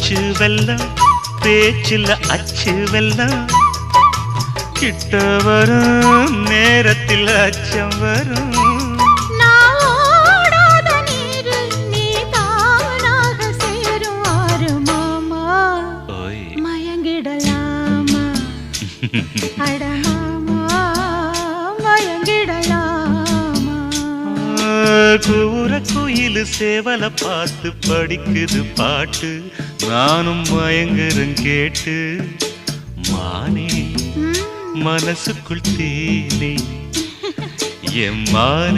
பச்சு வெல்லம் பேச்சில் அச்சு வெல்லம் கிட்ட வரும் நேரத்தில் அச்சம் வரும் கூற குயில் சேவல பார்த்து படிக்குது பாட்டு நானும் மயங்குறேன் கேட்டு மானே மனசுக்குள் தேனே என் மானே